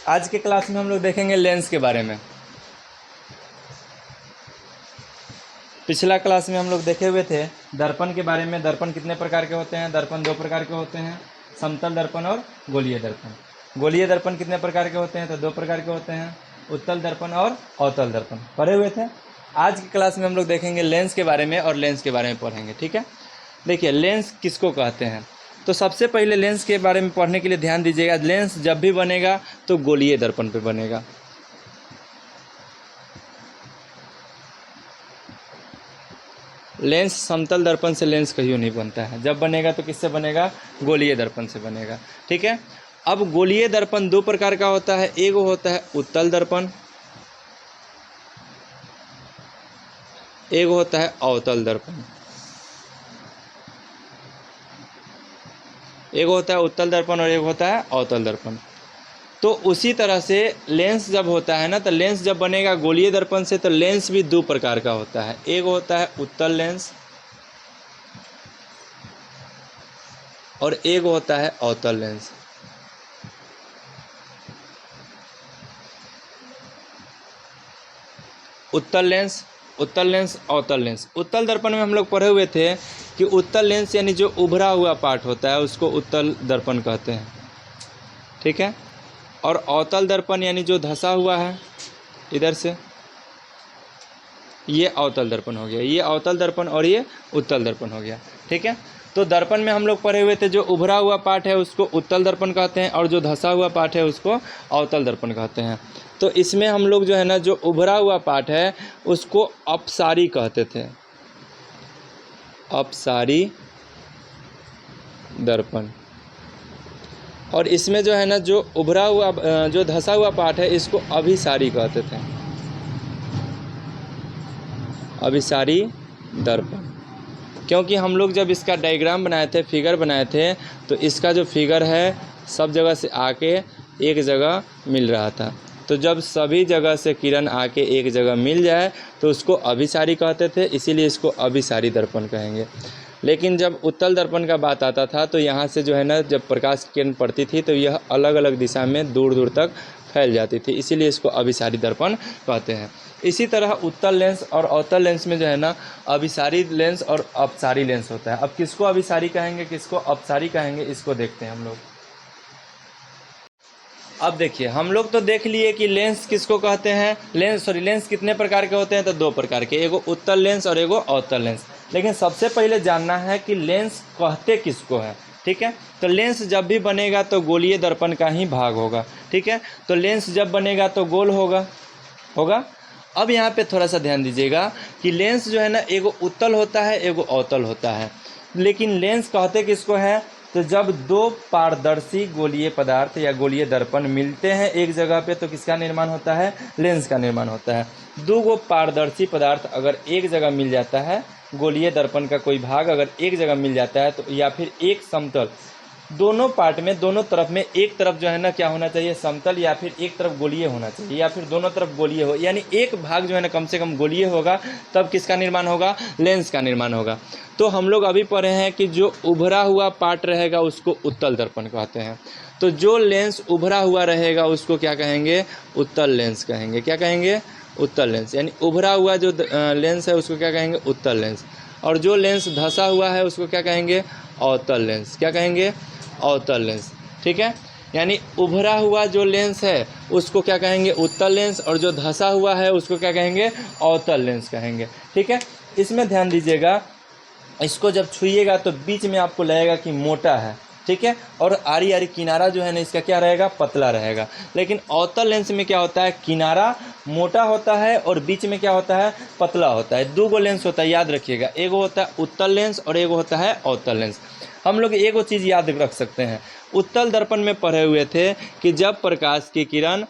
आज के क्लास में हम लोग देखेंगे लेंस के बारे में। पिछला क्लास में हम लोग देखे हुए थे दर्पण के बारे में। दर्पण कितने प्रकार के होते हैं? दर्पण दो प्रकार के होते हैं, समतल दर्पण और गोलीय दर्पण। गोलीय दर्पण कितने प्रकार के होते हैं? तो दो प्रकार के होते हैं, उत्तल दर्पण और अवतल दर्पण। पढ़े हुए थे। आज की क्लास में हम लोग देखेंगे लेंस के बारे में और लेंस के बारे में पढ़ेंगे। ठीक है, देखिए लेंस किसको कहते हैं। तो सबसे पहले लेंस के बारे में पढ़ने के लिए ध्यान दीजिएगा। लेंस जब भी बनेगा तो गोलीय दर्पण पे बनेगा। लेंस समतल दर्पण से लेंस कहीं नहीं बनता है। जब बनेगा तो किससे बनेगा? गोलीय दर्पण से बनेगा। ठीक है, अब गोलीय दर्पण दो प्रकार का होता है। एक होता है उत्तल दर्पण, एक होता है अवतल दर्पण। एक होता है उत्तल दर्पण और एक होता है अवतल दर्पण। तो उसी तरह से लेंस जब होता है ना, तो लेंस जब बनेगा गोलीय दर्पण से, तो लेंस भी दो प्रकार का होता है। एक होता है उत्तल लेंस और एक होता है अवतल लेंस। उत्तल लेंस, उत्तल लेंस, अवतल लेंस। उत्तल दर्पण में हम लोग पढ़े हुए थे कि उत्तल लेंस यानी जो उभरा हुआ पार्ट होता है उसको उत्तल दर्पण कहते हैं। ठीक है, और अवतल दर्पण यानी जो धंसा हुआ है इधर से, ये अवतल दर्पण हो गया। ये अवतल दर्पण और ये उत्तल दर्पण हो गया। ठीक है, तो दर्पण में हम लोग पढ़े हुए थे जो उभरा हुआ पार्ट है उसको उत्तल दर्पण कहते हैं और जो धंसा हुआ पार्ट है उसको अवतल दर्पण कहते हैं। तो इसमें हम लोग जो है ना, जो उभरा हुआ पार्ट है उसको अपसारी कहते थे, अपसारी दर्पण। और इसमें जो है ना, जो उभरा हुआ जो धंसा हुआ पार्ट है इसको अभिसारी कहते थे, अभिसारी दर्पण। क्योंकि हम लोग जब इसका डायग्राम बनाए थे, फिगर बनाए थे, तो इसका जो फिगर है सब जगह से आके एक जगह मिल रहा था। तो जब सभी जगह से किरण आके एक जगह मिल जाए तो उसको अभिसारी कहते थे, इसीलिए इसको अभिसारी दर्पण कहेंगे। लेकिन जब उत्तल दर्पण का बात आता था तो यहाँ से जो है ना, जब प्रकाश की किरण पड़ती थी तो यह अलग अलग दिशा में दूर दूर तक फैल जाती थी, इसीलिए इसको अभिसारी दर्पण कहते हैं। इसी तरह उत्तल लेंस और अवतल लेंस में जो है ना, अभिसारी लेंस और अपसारी लेंस होता है। अब किसको अभिसारी कहेंगे, किसको अपसारी कहेंगे, इसको देखते हैं हम लोग। अब देखिए, हम लोग तो देख लिए कि लेंस किसको कहते हैं। लेंस कितने प्रकार के होते हैं? तो दो प्रकार के, एगो उत्तल लेंस और एगो अवतल लेंस। लेकिन सबसे पहले जानना है कि लेंस कहते किसको है। ठीक है, तो लेंस जब भी बनेगा तो गोलीय दर्पण का ही भाग होगा। ठीक है, तो लेंस जब बनेगा तो गोल होगा। अब यहाँ पे थोड़ा सा ध्यान दीजिएगा कि लेंस जो है ना, एगो उत्तल होता है एगो अवतल होता है। लेकिन लेंस कहते किसको है? तो जब दो पारदर्शी गोलीय पदार्थ या गोलीय दर्पण मिलते हैं एक जगह पे तो किसका निर्माण होता है? लेंस का निर्माण होता है। दो गो पारदर्शी पदार्थ अगर एक जगह मिल जाता है, गोलीय दर्पण का कोई भाग अगर एक जगह मिल जाता है, तो या फिर एक समतल, दोनों पार्ट में, दोनों तरफ में, एक तरफ जो है ना क्या होना चाहिए? समतल, या फिर एक तरफ गोलीय होना चाहिए, या फिर दोनों तरफ गोलीय हो, यानी एक भाग जो है ना कम से कम गोलीय होगा, तब किसका निर्माण होगा? लेंस का निर्माण होगा। तो हम लोग अभी पढ़े हैं कि जो उभरा हुआ पार्ट रहेगा उसको उत्तल दर्पण कहते हैं। तो जो लेंस उभरा हुआ रहेगा उसको क्या कहेंगे? उत्तल लेंस कहेंगे। क्या कहेंगे? उत्तल लेंस। यानी उभरा हुआ जो लेंस है उसको क्या कहेंगे? उत्तल लेंस। और जो लेंस धंसा हुआ है उसको क्या कहेंगे? अवतल लेंस। क्या कहेंगे? अवतल लेंस। ठीक है, यानी उभरा हुआ जो लेंस है उसको क्या कहेंगे? उत्तल लेंस, और जो धंसा हुआ है उसको क्या कहेंगे? अवतल लेंस कहेंगे। ठीक है, इसमें ध्यान दीजिएगा, इसको जब छुइएगा तो बीच में आपको लगेगा कि मोटा है। ठीक है, और आरी आरी किनारा जो है ना इसका क्या रहेगा? पतला रहेगा। लेकिन अवतल लेंस में क्या होता है? किनारा मोटा होता है और बीच में क्या होता है? पतला होता है। दो गो लेंस होता है, याद रखिएगा। एक होता है उत्तल लेंस और एक होता है अवतल लेंस। हम लोग एक चीज़ याद रख सकते हैं, उत्तल दर्पण में पढ़े हुए थे कि जब प्रकाश की किरण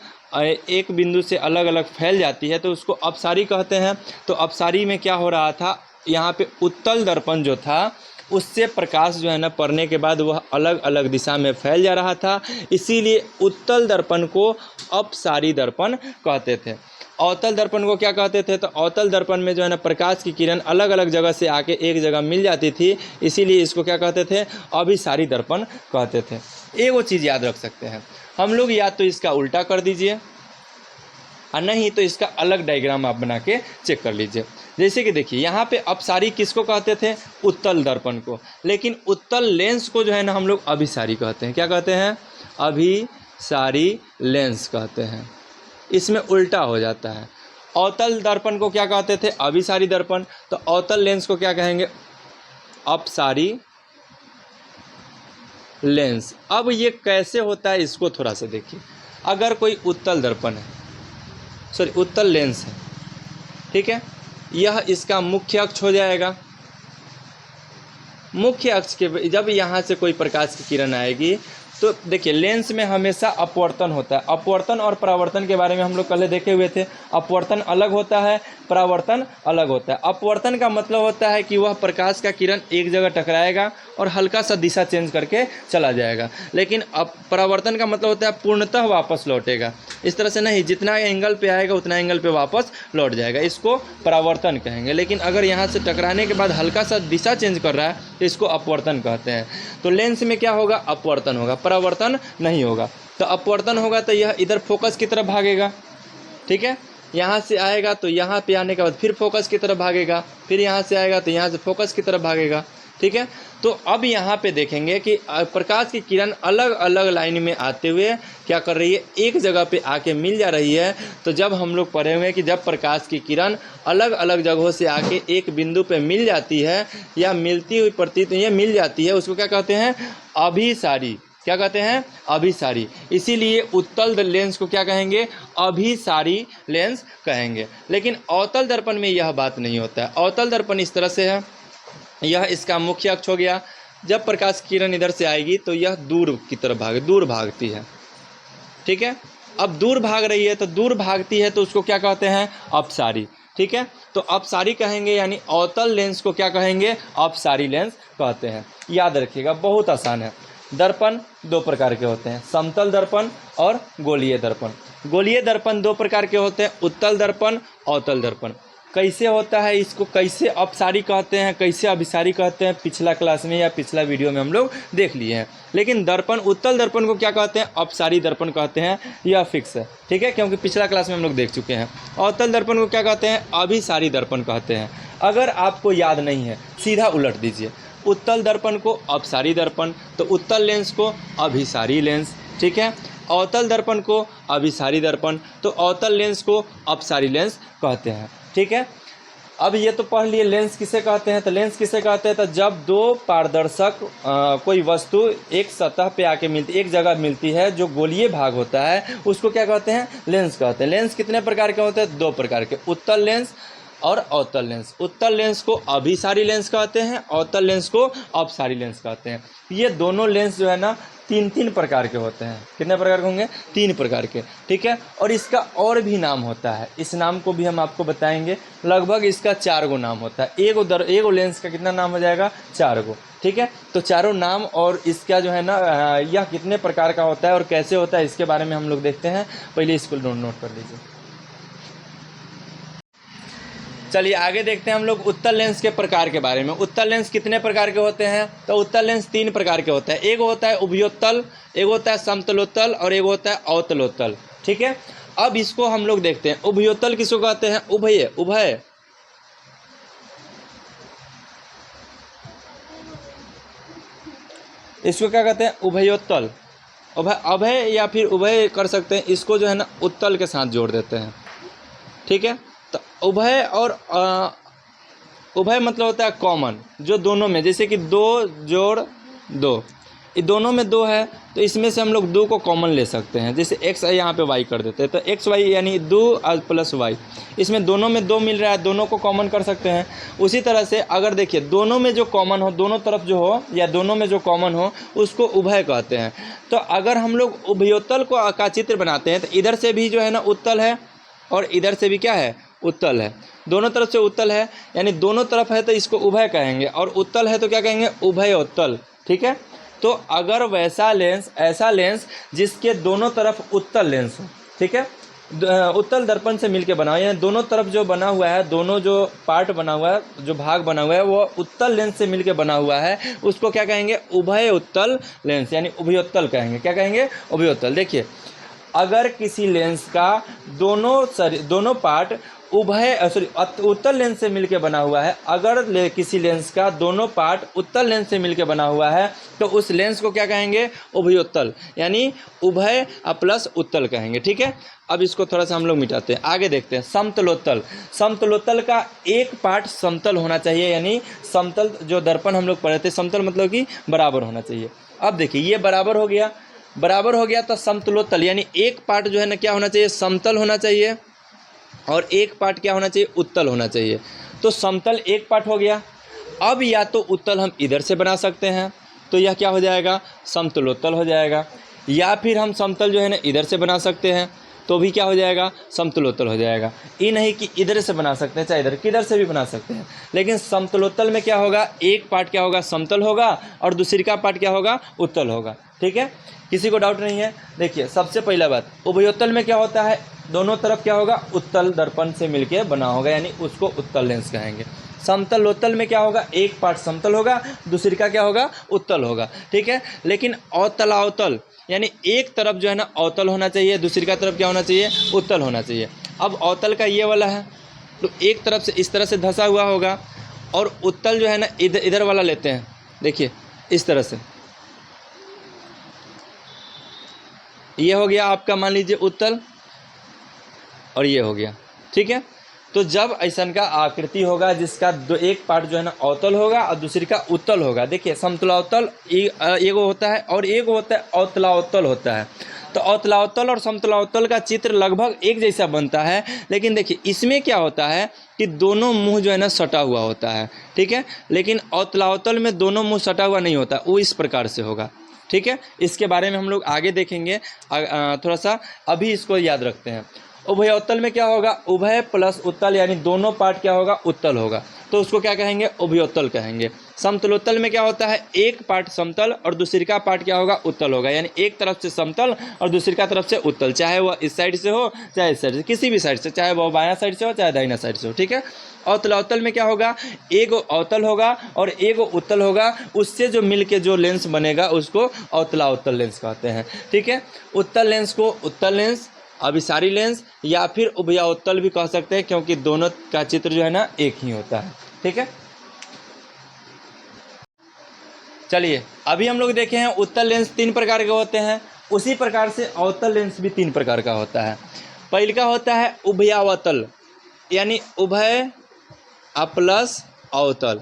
एक बिंदु से अलग अलग फैल जाती है तो उसको अपसारी कहते हैं। तो अपसारी में क्या हो रहा था? यहाँ पे उत्तल दर्पण जो था उससे प्रकाश जो है ना पड़ने के बाद वह अलग अलग दिशा में फैल जा रहा था, इसीलिए उत्तल दर्पण को अपसारी दर्पण कहते थे। अवतल दर्पण को क्या कहते थे, तो अवतल दर्पण में जो है ना प्रकाश की किरण अलग अलग जगह से आके एक जगह मिल जाती थी, इसीलिए इसको क्या कहते थे, अभिसारी दर्पण कहते थे। एक वो चीज़ याद रख सकते हैं हम लोग, या तो इसका उल्टा कर दीजिए और नहीं तो इसका अलग डायग्राम आप बना के चेक कर लीजिए। जैसे कि देखिए यहाँ पे अपसारी किसको कहते थे, उत्तल दर्पण को, लेकिन उत्तल लेंस को जो है ना हम लोग अभिसारी कहते हैं। क्या कहते हैं, अभिसारी लेंस कहते हैं। इसमें उल्टा हो जाता है। अवतल दर्पण को क्या कहते थे, अभिसारी दर्पण, तो अवतल लेंस को क्या कहेंगे, अपसारी लेंस। अब ये कैसे होता है इसको थोड़ा सा देखिए। अगर कोई उत्तल दर्पण है, सॉरी उत्तल लेंस है, ठीक है, यह इसका मुख्य अक्ष हो जाएगा। मुख्य अक्ष के जब यहाँ से कोई प्रकाश की किरण आएगी तो देखिए लेंस में हमेशा अपवर्तन होता है। अपवर्तन और परावर्तन के बारे में हम लोग पहले देखे हुए थे। अपवर्तन अलग होता है, परावर्तन अलग होता है। अपवर्तन का मतलब होता है कि वह प्रकाश का किरण एक जगह टकराएगा और हल्का सा दिशा चेंज करके चला जाएगा, लेकिन अब परावर्तन का मतलब होता है पूर्णतः वापस लौटेगा। इस तरह से नहीं, जितना एंगल पे आएगा उतना एंगल पे वापस लौट जाएगा, इसको परावर्तन कहेंगे। लेकिन अगर यहाँ से टकराने के बाद हल्का सा दिशा चेंज कर रहा है तो इसको अपवर्तन कहते हैं। तो लेंस में क्या होगा, अपवर्तन होगा, परावर्तन नहीं होगा। तो अपवर्तन होगा तो यह इधर फोकस की तरफ भागेगा, ठीक है, यहाँ से आएगा तो यहाँ पे आने के बाद फिर फोकस की तरफ भागेगा, फिर यहाँ से आएगा तो यहाँ से फोकस की तरफ भागेगा, ठीक है। तो अब यहाँ पे देखेंगे कि प्रकाश की किरण अलग अलग लाइन में आते हुए क्या कर रही है, एक जगह पे आके मिल जा रही है। तो जब हम लोग पढ़े हुए कि जब प्रकाश की किरण अलग अलग जगहों से आके एक बिंदु पे मिल जाती है या मिलती हुई प्रतीत ये मिल जाती है, उसको क्या कहते हैं, अभिसारी। क्या कहते हैं, अभिसारी। इसीलिए उत्तल लेंस को क्या कहेंगे, अभिसारी लेंस कहेंगे। लेकिन अवतल दर्पण में यह बात नहीं होता है। अवतल दर्पण इस तरह से है, यह इसका मुख्य अक्ष हो गया। जब प्रकाश किरण इधर से आएगी तो यह दूर की तरफ दूर भागती है, ठीक है। अब दूर भाग रही है तो दूर भागती है तो उसको क्या कहते हैं, अपसारी, ठीक है। तो अपसारी कहेंगे, यानी अवतल लेंस को क्या कहेंगे, अपसारी लेंस कहते हैं। याद रखिएगा, बहुत आसान है। दर्पण दो प्रकार के होते हैं, समतल दर्पण और गोलीय दर्पण। गोलीय दर्पण दो प्रकार के होते हैं, उत्तल दर्पण, अवतल दर्पण। कैसे होता है, इसको कैसे अपसारी कहते हैं, कैसे अभिसारी कहते हैं, पिछला क्लास में या पिछला वीडियो में हम लोग देख लिए हैं। लेकिन दर्पण, उत्तल दर्पण को क्या कहते हैं, अपसारी दर्पण कहते हैं, यह फिक्स है, ठीक है, क्योंकि पिछला क्लास में हम लोग देख चुके हैं। अवतल दर्पण को क्या कहते हैं, अभिसारी दर्पण कहते हैं। अगर आपको याद नहीं है सीधा उलट दीजिए, उत्तल दर्पण को अपसारी दर्पण, तो उत्तल लेंस को अभिसारी लेंस, ठीक है। अवतल दर्पण को अभिसारी दर्पण, तो अवतल लेंस को अपसारी लेंस कहते हैं, ठीक है। अब ये तो पढ़ लिए लेंस किसे कहते हैं। तो लेंस किसे कहते हैं, तो जब दो पारदर्शक कोई वस्तु एक सतह पे आके मिलती, एक जगह मिलती है, जो गोलीय भाग होता है, उसको क्या कहते हैं, लेंस कहते हैं। लेंस कितने प्रकार के होते हैं, दो प्रकार के, उत्तल लेंस और अवतल लेंस। उत्तल लेंस को अभिसारी लेंस कहते हैं, अवतल लेंस को अपसारी लेंस कहते हैं। ये दोनों लेंस जो है ना तीन प्रकार के होते हैं। कितने प्रकार के होंगे, तीन प्रकार के, ठीक है। और इसका और भी नाम होता है, इस नाम को भी हम आपको बताएंगे। लगभग इसका 4 गो नाम होता है। एगो लेंस का कितना नाम हो जाएगा, 4 गो, ठीक है। तो चारों नाम और इसका जो है ना यह कितने प्रकार का होता है और कैसे होता है, इसके बारे में हम लोग देखते हैं। पहले इसको नोट कर लीजिए। चलिए आगे देखते हैं हम लोग उत्तल लेंस के प्रकार के बारे में। उत्तल लेंस कितने प्रकार के होते हैं, तो उत्तल लेंस 3 प्रकार के होते हैं। एक होता है उभयोत्तल, एक होता है समतलोत्तल और एक होता है अवतलोत्तल, ठीक है। अब इसको हम लोग देखते हैं। उभयोत्तल किसको कहते हैं, उभय, इसको क्या कहते हैं, उभयोत्तल, अभय या फिर उभय कर सकते हैं। इसको जो है ना उत्तल के साथ जोड़ देते हैं, ठीक है। तो उभय और उभय मतलब होता है कॉमन, जो दोनों में, जैसे कि 2 जोड़ 2, ये दोनों में 2 है तो इसमें से हम लोग 2 को कॉमन ले सकते हैं। जैसे x है, यहाँ पे y कर देते हैं, तो एक्स वाई यानी 2 + y, इसमें दोनों में 2 मिल रहा है, दोनों को कॉमन कर सकते हैं। उसी तरह से अगर देखिए दोनों में जो कॉमन हो, दोनों तरफ जो हो या दोनों में जो कॉमन हो, उसको उभय कहते हैं। तो अगर हम लोग उभयोत्तल का चित्र बनाते हैं तो इधर से भी जो है ना उत्तल है और इधर से भी क्या है, उत्तल है। दोनों तरफ से उत्तल है, यानी दोनों तरफ है तो इसको उभय कहेंगे, और उत्तल है तो क्या कहेंगे, उभयोत्तल, ठीक है। तो अगर वैसा लेंस, ऐसा लेंस जिसके दोनों तरफ उत्तल लेंस हो, ठीक है, उत्तल दर्पण से मिलके बना हुआ है, यानी दोनों तरफ जो बना हुआ है, दोनों जो पार्ट बना हुआ है, जो भाग बना हुआ है, वो उत्तल लेंस से मिलके बना हुआ है, उसको क्या कहेंगे? उभय उत्तल लेंस, यानी उभयोत्तल कहेंगे। क्या कहेंगे? उभयोत्तल। देखिए, अगर किसी लेंस का दोनों पार्ट उत्तल लेंस से मिलके बना हुआ है, अगर किसी लेंस का दोनों पार्ट उत्तल लेंस से मिलके बना हुआ है, तो उस लेंस को क्या कहेंगे? उभयोत्तल, यानी उभय प्लस उत्तल कहेंगे। ठीक है, अब इसको थोड़ा सा हम लोग मिटाते हैं, आगे देखते हैं। समतलोत्तल। समतलोत्तल का एक पार्ट समतल होना चाहिए, यानी समतल जो दर्पण हम लोग पढ़े थे, समतल मतलब कि बराबर होना चाहिए। अब देखिए, ये बराबर हो गया तो समतलोत्तल, यानी एक पार्ट जो है ना क्या होना चाहिए? समतल होना चाहिए, और एक पार्ट क्या होना चाहिए? उत्तल होना चाहिए। तो समतल एक पार्ट हो गया। अब या तो उत्तल हम इधर से बना सकते हैं, तो यह क्या हो जाएगा? समतलोत्तल हो जाएगा, या फिर हम समतल जो है ना इधर से बना सकते हैं, तो भी क्या हो जाएगा? समतलोत्तल हो जाएगा। ये नहीं कि इधर से बना सकते हैं, चाहे इधर किधर से भी बना सकते हैं, लेकिन समतलोत्तल में क्या होगा? एक पार्ट क्या होगा? समतल होगा, और दूसरी का पार्ट क्या होगा? उत्तल होगा। ठीक है, किसी को डाउट नहीं है? देखिए, सबसे पहला बात, उभयोत्तल में क्या होता है? दोनों तरफ क्या होगा? उत्तल दर्पण से मिलके बना होगा, यानी उसको उत्तल लेंस कहेंगे। समतलोत्तल में क्या होगा? एक पार्ट समतल होगा, दूसरी का क्या होगा? उत्तल होगा। ठीक है, लेकिन अवतलावतल, यानी एक तरफ जो है ना अवतल होना चाहिए, दूसरी का तरफ क्या होना चाहिए? उत्तल होना चाहिए। अब अवतल का ये वाला है, तो एक तरफ से इस तरह से धंसा हुआ होगा, और उत्तल जो है ना इधर वाला लेते हैं। देखिए, इस तरह से ये हो गया आपका, मान लीजिए उत्तल, और ये हो गया। ठीक है, तो जब ऐसन का आकृति होगा जिसका एक पार्ट जो है ना अवतल होगा और दूसरी का उत्तल होगा। देखिए, समतलावतल एगो होता है, और एगो होता है अवतलावतल होता है। तो अवतलावतल और समतलावतल का चित्र लगभग एक जैसा बनता है, लेकिन देखिए इसमें क्या होता है कि दोनों मुंह जो है ना सटा हुआ होता है। ठीक है, लेकिन अवतलावतल में दोनों मुंह सटा हुआ नहीं होता, वो इस प्रकार से होगा। ठीक है, इसके बारे में हम लोग आगे देखेंगे, थोड़ा सा अभी इसको याद रखते हैं। उभयोत्तल में क्या होगा? उभय प्लस उत्तल, यानी दोनों पार्ट क्या होगा? उत्तल होगा, तो उसको क्या कहेंगे? उभयोत्तल कहेंगे। समतलोत्तल में क्या होता है? एक पार्ट समतल और दूसरी का पार्ट क्या होगा? उत्तल होगा, यानी एक तरफ से समतल और दूसरी का तरफ से उत्तल, चाहे वह इस साइड से हो चाहे इस साइड से, किसी भी साइड से, चाहे वह बायां साइड से हो चाहे दाहिना साइड से हो। ठीक है, अवतलावतल में क्या होगा? एगो अवतल होगा और एगो उत्तल होगा, उससे जो मिलके जो लेंस बनेगा उसको अवतलावतल लेंस कहते हैं। ठीक है, उत्तल लेंस को उत्तल लेंस, अभिसारी लेंस, या फिर उभयोत्तल भी कह सकते हैं, क्योंकि दोनों का चित्र जो है ना एक ही होता है। ठीक है, चलिए अभी हम लोग देखे हैं उत्तल लेंस 3 प्रकार के होते हैं, उसी प्रकार से अवतल लेंस भी 3 प्रकार का होता है। पहला होता है उभयावतल, यानी उभय प्लस अवतल।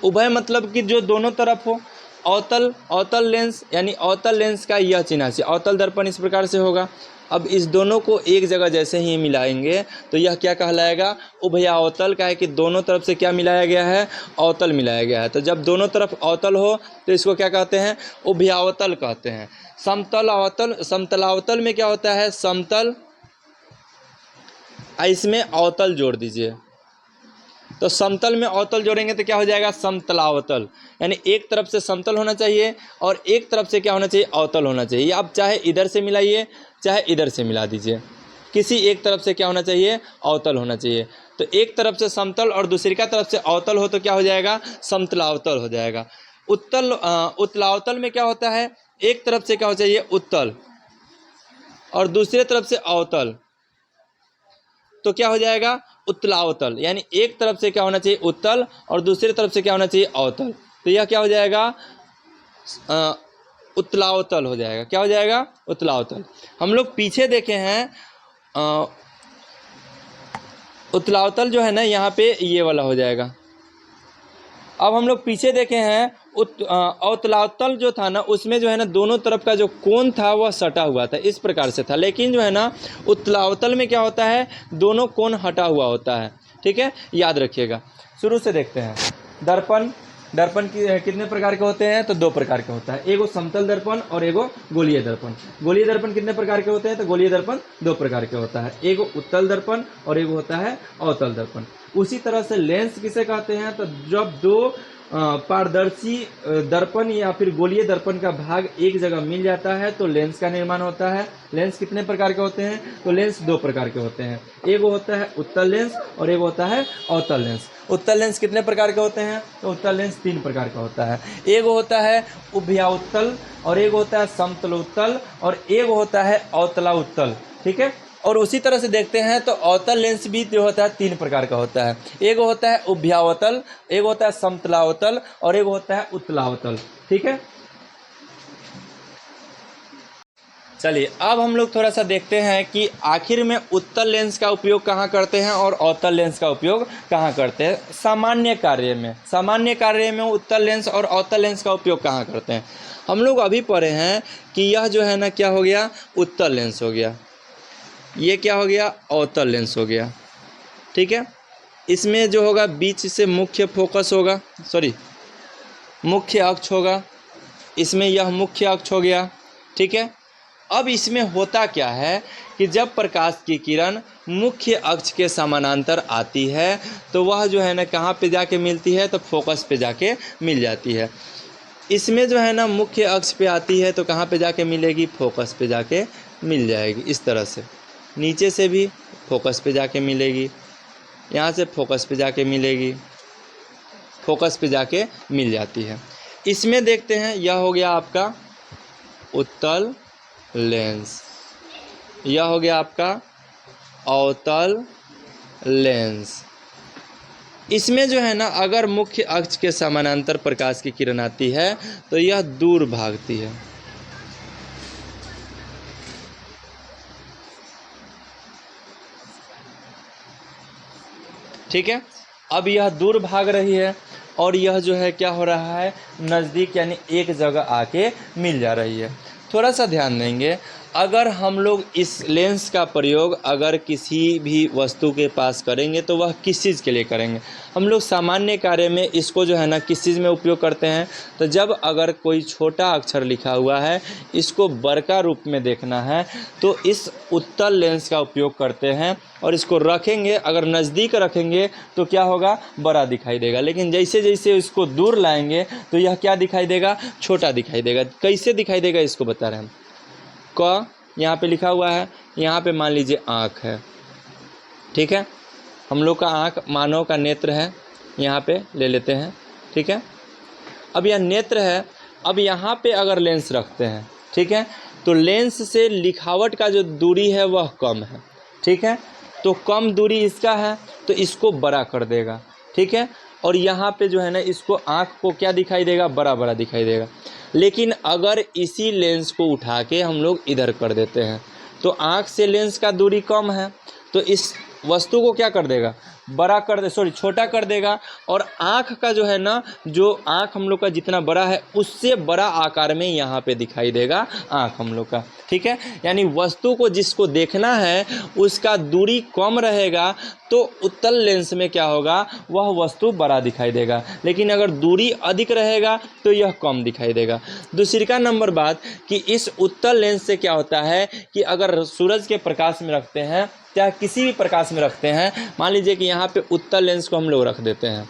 उभय मतलब कि जो दोनों तरफ हो। अवतल लेंस, यानी अवतल लेंस का यह चिन्ह से अवतल दर्पण इस प्रकार से होगा। अब इस दोनों को एक जगह जैसे ही मिलाएंगे तो यह क्या कहलाएगा? उभयावतल का है कि दोनों तरफ से क्या मिलाया गया है? अवतल मिलाया गया है। तो जब दोनों तरफ अवतल हो तो इसको क्या कहते हैं? उभयावतल कहते हैं। समतलावतल में क्या होता है? समतल, इसमें अवतल जोड़ दीजिए, तो समतल में अवतल जोड़ेंगे तो क्या हो जाएगा? समतलावतल, यानी एक तरफ से समतल होना चाहिए और एक तरफ से क्या होना चाहिए? अवतल होना चाहिए। आप चाहे इधर से मिलाइए चाहे इधर से मिला दीजिए, किसी एक तरफ से क्या होना चाहिए? अवतल होना चाहिए। तो एक तरफ से समतल और दूसरी का तरफ से अवतल हो तो क्या हो जाएगा? समतलावतल हो जाएगा। उत्तलावतल में क्या होता है? एक तरफ से क्या हो चाहिए? उत्तल, और दूसरी तरफ से अवतल, तो क्या हो जाएगा? उत्तलावतल, यानी एक तरफ से क्या होना चाहिए? उत्तल, और दूसरी तरफ से क्या होना चाहिए? अवतल, तो यह क्या हो जाएगा? उत्तलावतल हो जाएगा। क्या हो जाएगा? उत्तलावतल। हम लोग पीछे देखे हैं उत्तलावतल जो है ना यहाँ पे ये वाला हो जाएगा। अब हम लोग पीछे देखे हैं अवतलावतल जो था ना उसमें जो है ना दोनों तरफ का जो कोण था वह सटा हुआ था, इस प्रकार से था। लेकिन जो है ना उत्तलावतल में क्या होता है? दोनों कोण हटा हुआ होता है। ठीक है, याद रखिएगा। शुरू से देखते हैं। दर्पण कितने प्रकार के होते हैं? तो 2 प्रकार के होता है, एगो समतल दर्पण और एगो गोलीय दर्पण। गोलीय दर्पण कितने प्रकार के होते हैं? तो गोलीय दर्पण 2 प्रकार के होता है, एगो उत्तल दर्पण और एगो होता है अवतल दर्पण। उसी तरह से लेंस किसे कहते हैं? तो जब 2 पारदर्शी दर्पण या फिर गोलीय दर्पण का भाग एक जगह मिल जाता है तो लेंस का निर्माण होता है। लेंस कितने प्रकार के होते हैं? तो लेंस दो प्रकार के होते हैं, एक होता है उत्तल लेंस और एक होता है अवतल लेंस। उत्तल लेंस कितने प्रकार के होते हैं? तो उत्तल लेंस 3 प्रकार का होता है, एक होता है उभयाउत्तल और एक होता है समतलोत्तल और एक होता है अवतलाउत्तल। ठीक है, और उसी तरह से देखते हैं तो अवतल लेंस भी जो होता है 3 प्रकार का होता है, एक होता है उभयावतल, एक होता है समतलावतल और एक होता है उत्तलावतल। ठीक है, चलिए अब हम लोग थोड़ा सा देखते हैं कि आखिर में उत्तल लेंस का उपयोग कहाँ करते हैं और अवतल लेंस का उपयोग कहाँ करते हैं। सामान्य कार्य में उत्तल लेंस और अवतल लेंस का उपयोग कहाँ करते हैं। हम लोग अभी पढ़े हैं कि यह जो है ना क्या हो गया, उत्तल लेंस हो गया, ये क्या हो गया, अवतल लेंस हो गया। ठीक है, इसमें जो होगा बीच से मुख्य फोकस होगा, मुख्य अक्ष होगा, इसमें यह मुख्य अक्ष हो गया। ठीक है, अब इसमें होता क्या है कि जब प्रकाश की किरण मुख्य अक्ष के समानांतर आती है तो वह जो है ना कहाँ पे जाके मिलती है, तो फोकस पे जाके मिल जाती है। इसमें जो है ना मुख्य अक्ष पे आती है तो कहाँ पे जाके मिलेगी, फोकस पे जाके मिल जाएगी। इस तरह से नीचे से भी फोकस पे जाके मिलेगी, यहाँ से फोकस पे जाके मिलेगी, फोकस पे जाके मिल जाती है। इसमें देखते हैं यह हो गया आपका उत्तल लेंस, यह हो गया आपका अवतल लेंस। इसमें जो है ना अगर मुख्य अक्ष के समानांतर प्रकाश की किरण आती है तो यह दूर भागती है। ठीक है, अब यह दूर भाग रही है और यह जो है क्या हो रहा है, नज़दीक यानी एक जगह आके मिल जा रही है। थोड़ा सा ध्यान देंगे, अगर हम लोग इस लेंस का प्रयोग अगर किसी भी वस्तु के पास करेंगे तो वह किस चीज़ के लिए करेंगे। हम लोग सामान्य कार्य में इसको जो है ना किस चीज़ में उपयोग करते हैं, तो जब अगर कोई छोटा अक्षर लिखा हुआ है इसको बड़का रूप में देखना है तो इस उत्तल लेंस का उपयोग करते हैं और इसको रखेंगे, अगर नज़दीक रखेंगे तो क्या होगा, बड़ा दिखाई देगा, लेकिन जैसे जैसे इसको दूर लाएंगे तो यह क्या दिखाई देगा, छोटा दिखाई देगा। कैसे दिखाई देगा इसको बता रहे हैं हम। क यहाँ पे लिखा हुआ है, यहाँ पे मान लीजिए आँख है। ठीक है, हम लोग का आँख मानव का नेत्र है, यहाँ पे ले लेते हैं। ठीक है, अब यह नेत्र है, अब यहाँ पे अगर लेंस रखते हैं, ठीक है, तो लेंस से लिखावट का जो दूरी है वह कम है। ठीक है, तो कम दूरी इसका है तो इसको बड़ा कर देगा। ठीक है, और यहाँ पे जो है ना इसको आँख को क्या दिखाई देगा, बड़ा बड़ा दिखाई देगा। लेकिन अगर इसी लेंस को उठा के हम लोग इधर कर देते हैं तो आँख से लेंस का दूरी कम है तो इस वस्तु को क्या कर देगा, बड़ा कर दे, छोटा कर देगा। और आँख का जो है ना, जो आँख हम लोग का जितना बड़ा है उससे बड़ा आकार में यहाँ पे दिखाई देगा आँख हम लोग का। ठीक है, यानी वस्तु को जिसको देखना है उसका दूरी कम रहेगा तो उत्तल लेंस में क्या होगा, वह वस्तु बड़ा दिखाई देगा, लेकिन अगर दूरी अधिक रहेगा तो यह कम दिखाई देगा। दूसरी का नंबर बात कि इस उत्तल लेंस से क्या होता है कि अगर सूरज के प्रकाश में रखते हैं, चाहे किसी भी प्रकाश में रखते हैं, मान लीजिए कि यहाँ पे उत्तल लेंस को हम लोग रख देते हैं।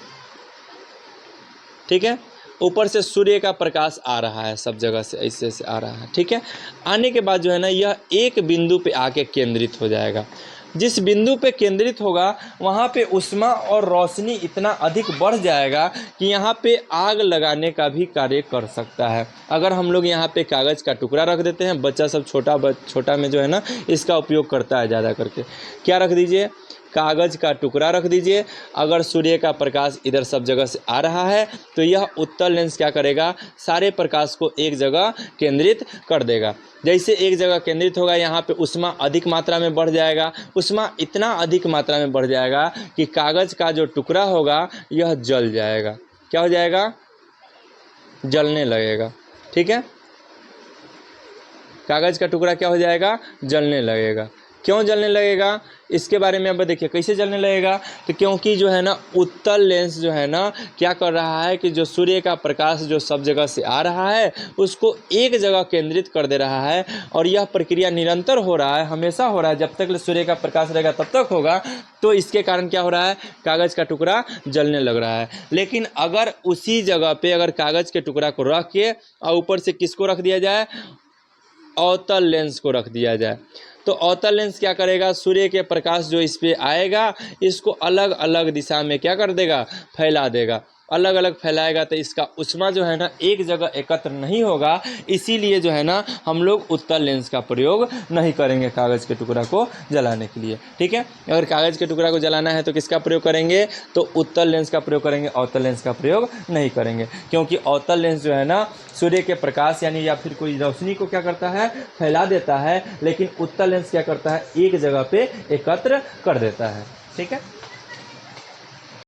ठीक है, ऊपर से सूर्य का प्रकाश आ रहा है, सब जगह से ऐसे ऐसे आ रहा है। ठीक है, आने के बाद जो है ना यह एक बिंदु पे आके केंद्रित हो जाएगा। जिस बिंदु पे केंद्रित होगा वहाँ पे ऊष्मा और रोशनी इतना अधिक बढ़ जाएगा कि यहाँ पे आग लगाने का भी कार्य कर सकता है। अगर हम लोग यहाँ पे कागज़ का टुकड़ा रख देते हैं, बच्चा सब छोटा में जो है ना इसका उपयोग करता है ज़्यादा करके, क्या रख दीजिए, कागज़ का टुकड़ा रख दीजिए। अगर सूर्य का प्रकाश इधर सब जगह से आ रहा है तो यह उत्तल लेंस क्या करेगा, सारे प्रकाश को एक जगह केंद्रित कर देगा। जैसे एक जगह केंद्रित होगा यहाँ पे ऊष्मा अधिक मात्रा में बढ़ जाएगा, ऊष्मा इतना अधिक मात्रा में बढ़ जाएगा कि कागज़ का जो टुकड़ा होगा यह जल जाएगा। क्या हो जाएगा, जलने लगेगा। ठीक है, कागज़ का टुकड़ा क्या हो जाएगा, जलने लगेगा। क्यों जलने लगेगा इसके बारे में अब देखिए कैसे जलने लगेगा। तो क्योंकि जो है ना उत्तल लेंस जो है ना क्या कर रहा है कि जो सूर्य का प्रकाश जो सब जगह से आ रहा है उसको एक जगह केंद्रित कर दे रहा है, और यह प्रक्रिया निरंतर हो रहा है, हमेशा हो रहा है, जब तक सूर्य का प्रकाश रहेगा तब तक होगा। तो इसके कारण क्या हो रहा है, कागज़ का टुकड़ा जलने लग रहा है। लेकिन अगर उसी जगह पे अगर कागज़ के टुकड़ा को रख के और ऊपर से किसको रख दिया जाए, अवतल लेंस को रख दिया जाए, तो अवतल लेंस क्या करेगा, सूर्य के प्रकाश जो इस पे आएगा इसको अलग अलग दिशा में क्या कर देगा, फैला देगा, अलग अलग फैलाएगा। तो इसका उष्मा जो है ना एक जगह एकत्र नहीं होगा, इसीलिए जो है ना हम लोग उत्तल लेंस का प्रयोग नहीं करेंगे कागज़ के टुकड़ा को जलाने के लिए। ठीक है, अगर कागज़ के टुकड़ा को जलाना है तो किसका प्रयोग करेंगे, तो उत्तल लेंस का प्रयोग करेंगे, अवतल लेंस का प्रयोग नहीं करेंगे। क्योंकि अवतल लेंस जो है ना सूर्य के प्रकाश यानी या फिर कोई रोशनी को क्या करता है, फैला देता है, लेकिन उत्तल लेंस क्या करता है, एक जगह पे एकत्र कर देता है। ठीक है।